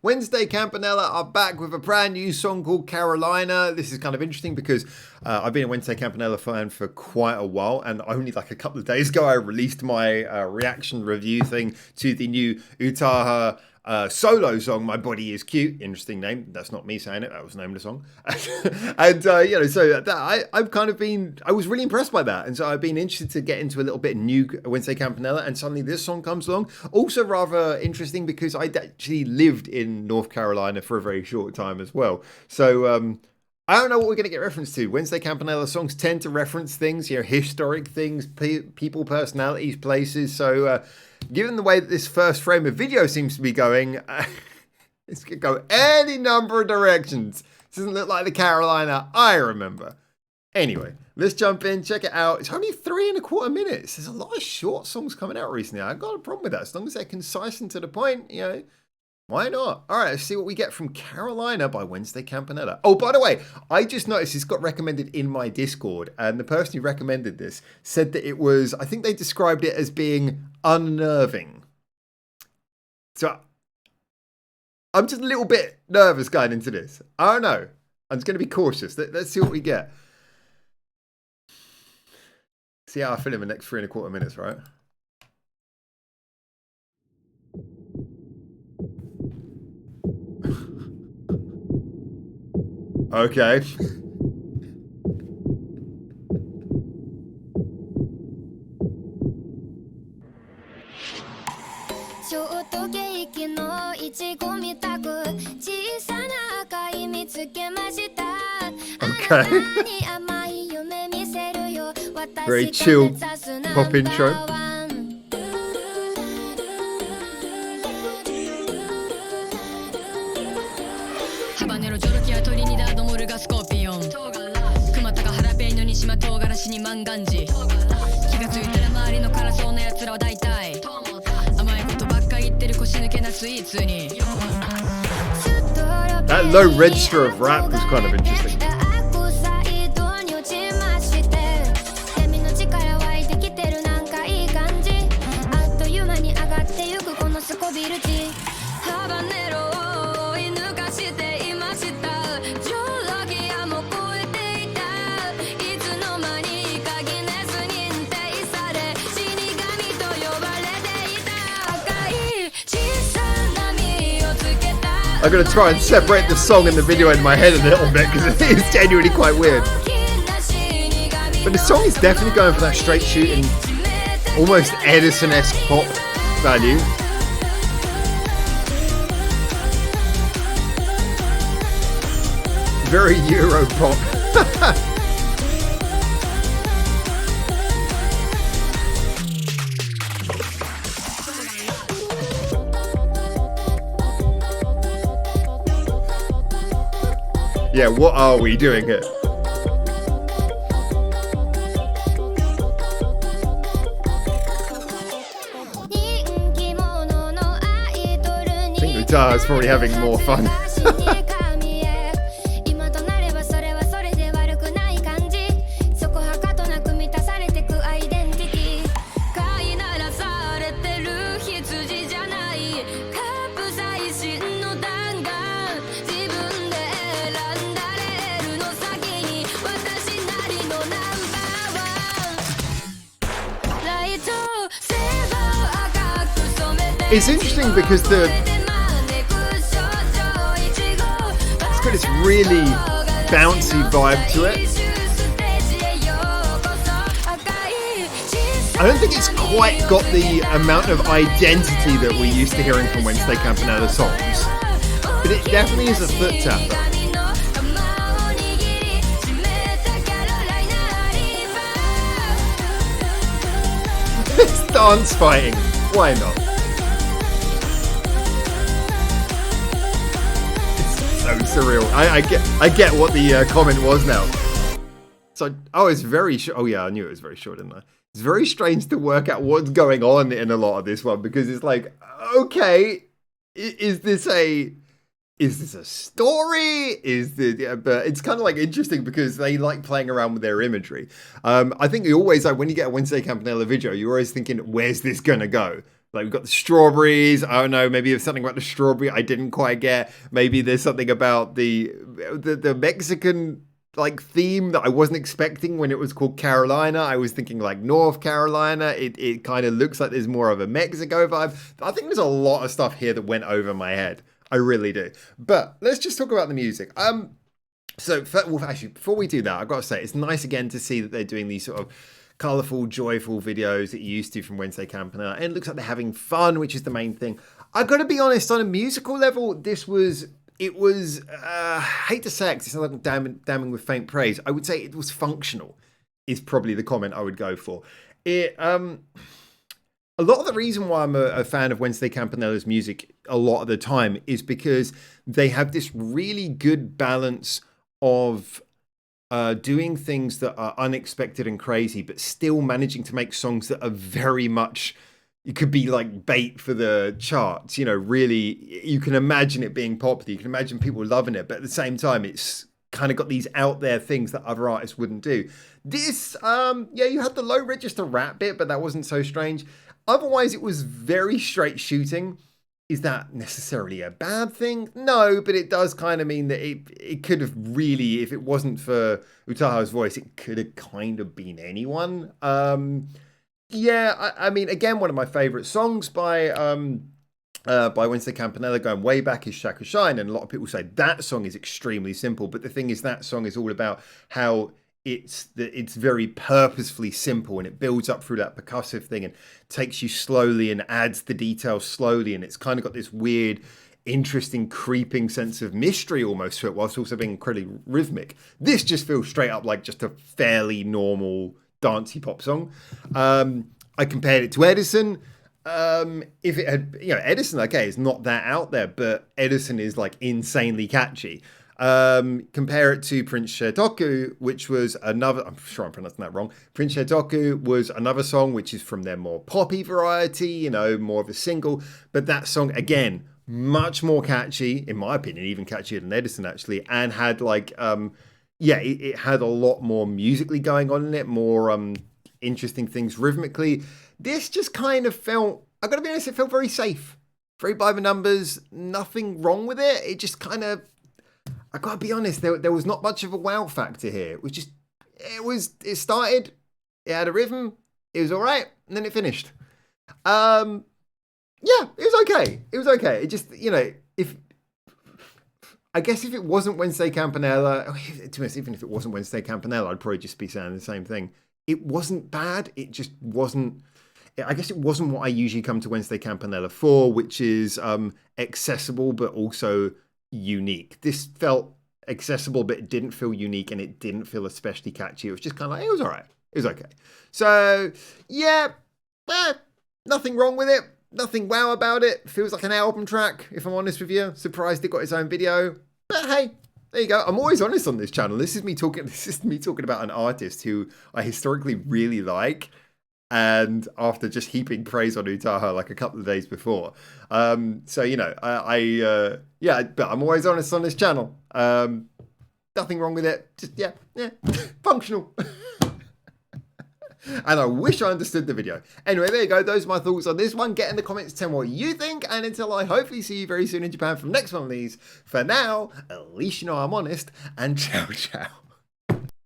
Wednesday Campanella are back with a brand new song called Carolina. This is kind of interesting because I've been a Wednesday Campanella fan for quite a while, and only like a couple of days ago I released my reaction review thing to the new Utaha solo song, My Body Is Cute. Interesting name. That's not me saying it. That was the name of the song. And, so that I've kind of been, I was really impressed by that. And so I've been interested to get into a little bit new Wednesday Campanella. And suddenly this song comes along. Also rather interesting because I actually lived in North Carolina for a very short time as well. So, I don't know what we're going to get reference to. Wednesday Campanella songs tend to reference things, historic things, people, personalities, places. So, given the way that this first frame of video seems to be going, it's going to go any number of directions. This doesn't look like the Carolina I remember. Anyway, let's jump in, check it out. It's only 3.25 minutes. There's a lot of short songs coming out recently. I've got a problem with that. As long as they're concise and to the point, why not? All right, let's see what we get from Carolina by Wednesday Campanella. Oh, by the way, I just noticed this got recommended in my Discord, and the person who recommended this said that it was, I think they described it as being unnerving. So I'm just a little bit nervous going into this. I don't know. I'm just going to be cautious. Let's see what we get. See how I feel in the next 3.25 minutes, right? Okay. Okay. Very chill pop intro. That low register of rap was kind of interesting. I'm going to try and separate the song and the video in my head a little bit because it is genuinely quite weird. But the song is definitely going for that straight shooting, almost Edison-esque pop value. Very Euro pop. Yeah, what are we doing here? I think Utaha is probably having more fun. It's interesting because it's got this really bouncy vibe to it. I don't think it's quite got the amount of identity that we're used to hearing from Wednesday Campanella songs, but it definitely is a foot tapper. It's dance fighting. Why not? So surreal. I get what the comment was now. So, it's very short. Oh yeah, I knew it was very short, didn't I? It's very strange to work out what's going on in a lot of this one because it's like, okay, is this a story? But it's kind of like interesting because they like playing around with their imagery. I think you always, like when you get a Wednesday Campanella video, you're always thinking, where's this gonna go? Like we've got the strawberries. I don't know. Maybe there's something about the strawberry I didn't quite get. Maybe there's something about the Mexican like theme that I wasn't expecting when it was called Carolina. I was thinking like North Carolina. It kind of looks like there's more of a Mexico vibe. I think there's a lot of stuff here that went over my head. I really do. But let's just talk about the music. So well, actually, before we do that, I've got to say it's nice again to see that they're doing these sort of colourful, joyful videos that you used to from Wednesday Campanella. And it looks like they're having fun, which is the main thing. I've got to be honest, on a musical level, it was, I hate to say it, 'cause it's not like damning with faint praise. I would say it was functional, is probably the comment I would go for. A lot of the reason why I'm a fan of Wednesday Campanella's music a lot of the time is because they have this really good balance of doing things that are unexpected and crazy, but still managing to make songs that are very much, it could be like bait for the charts, you know, really, you can imagine it being popular, you can imagine people loving it, but at the same time, it's kind of got these out there things that other artists wouldn't do. This, yeah, you had the low register rap bit, but that wasn't so strange. Otherwise, it was very straight shooting. Is that necessarily a bad thing? No, but it does kind of mean that it could have really, if it wasn't for Utaha's voice, it could have kind of been anyone. Yeah, I mean, again, one of my favorite songs by Wednesday Campanella going way back is Shaka Shine, and a lot of people say that song is extremely simple, but the thing is that song is all about how it's very purposefully simple, and it builds up through that percussive thing and takes you slowly and adds the details slowly, and it's kind of got this weird, interesting, creeping sense of mystery almost to it, whilst also being incredibly rhythmic. This just feels straight up like just a fairly normal dancey pop song. I compared it to Edison. If it had, you know, Edison, okay, it's not that out there, but Edison is like insanely catchy. Compare it to Prince Shetoku, which was another, I'm sure I'm pronouncing that wrong. Prince Shetoku was another song which is from their more poppy variety, you know, more of a single, but that song, again, much more catchy, in my opinion, even catchier than Edison actually, and had like, yeah, it had a lot more musically going on in it, more interesting things rhythmically. This just kind of felt, I've got to be honest, it felt very safe. Very by the numbers, nothing wrong with it. It just kind of, I gotta be honest, there was not much of a wow factor here. It was just, it started, it had a rhythm, it was all right, and then it finished. Yeah, it was okay. It was okay. It just, you know, I guess if it wasn't Wednesday Campanella, to be honest, even if it wasn't Wednesday Campanella, I'd probably just be saying the same thing. It wasn't bad. It just wasn't, I guess it wasn't what I usually come to Wednesday Campanella for, which is accessible, but also unique. This felt accessible, but it didn't feel unique, and it didn't feel especially catchy. It was just kind of like, it was all right. It was okay. So, yeah, nothing wrong with it. Nothing wow about it. Feels like an album track, if I'm honest with you. Surprised it got its own video. But hey, there you go. I'm always honest on this channel. This is me talking about an artist who I historically really like, and after just heaping praise on Utaha like a couple of days before. So, you know, yeah, but I'm always honest on this channel. Nothing wrong with it. Just, yeah, functional. And I wish I understood the video. Anyway, there you go. Those are my thoughts on this one. Get in the comments, tell me what you think. And until I hopefully see you very soon in Japan from next one of these, for now, at least you know I'm honest. And ciao, ciao.